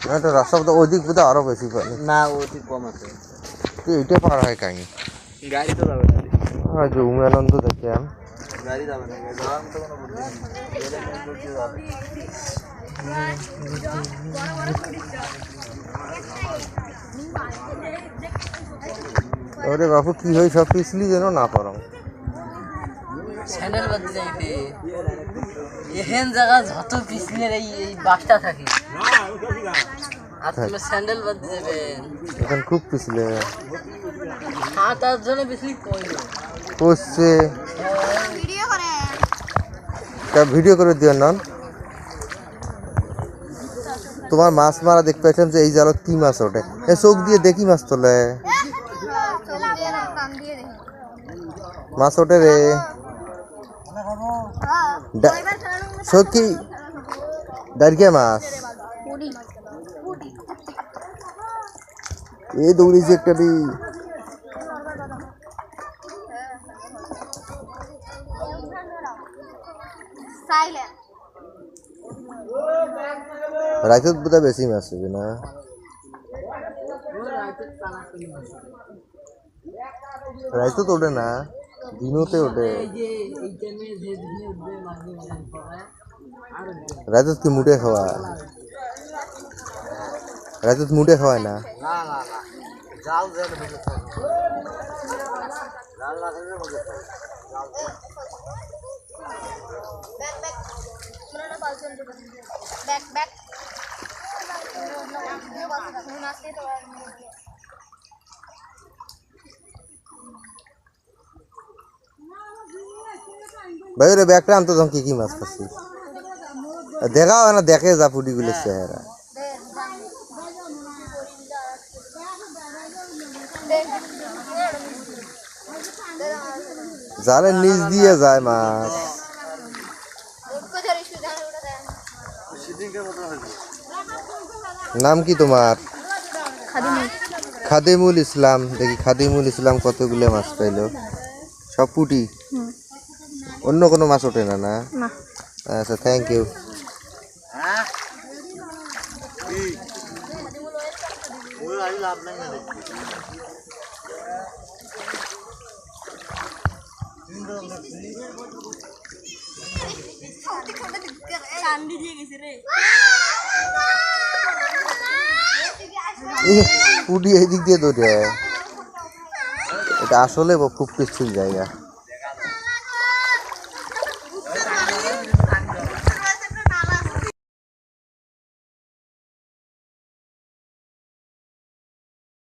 এটা রাস্তা তো ওইদিক বোধ আরো বেশি পারে না ওইদিক কম আছে তো এটা পার হয় কাহি গাড়ি তো যাবে না আর যে উমানন্দ দেখলাম গাড়ি যাবে না যাওয়ার মতো কোনো বুদ্ধি নেই গেলে কোন করতে যাবে ওরে বাপু কি হই সব পিছলি যেন না পারো স্যান্ডেল বাদ যাইবে এহেন জায়গা যত পিছনের এই বাসটা থাকে আর তুমি স্যান্ডেল বাদ যাবেন এখন খুব পিছলে হাঁটার জন্য বেশি পড়ছে ভিডিও করে দিও না তোমার মাছ মারা দেখতে পাচ্ছিলাম যে এই জালত কি মাছ ওঠে এ চোখ দিয়ে দেখি মাছ তোলে মাছ ওঠে রে সত্যি দাঁড়িয়ে মাছ এই দৌড়িয়েছে একটা দি রাইতে বোধহয় বেশি মাছ হবে না রাইতে তো ওঠে না দিনতে ওঠে রাইতে কি মুটে খাওয়া রাইতে মুটে খাওয়ায় না না না না জাল জাল বুঝে জাল লাগালে বুঝে জাল बैक बैक ভাই রে ব্যাগটা আনতো তখন কি মাছ খাচ্ছি দেখাও না দেখে যা ফুটিগুলোর চেহারা জালের নিচ দিয়ে যায় মাছ নাম কি তোমার খাদিমুল ইসলাম দেখি খাদিমুল ইসলাম কতগুলো মাছ পাইলো সব পুটি অন্য কোনো মাছ ওঠে না না আচ্ছা থ্যাংক ইউ পুটি এই দিক দিয়ে দৌড়ে এটা আসলে খুব পিচ্ছিল জায়গা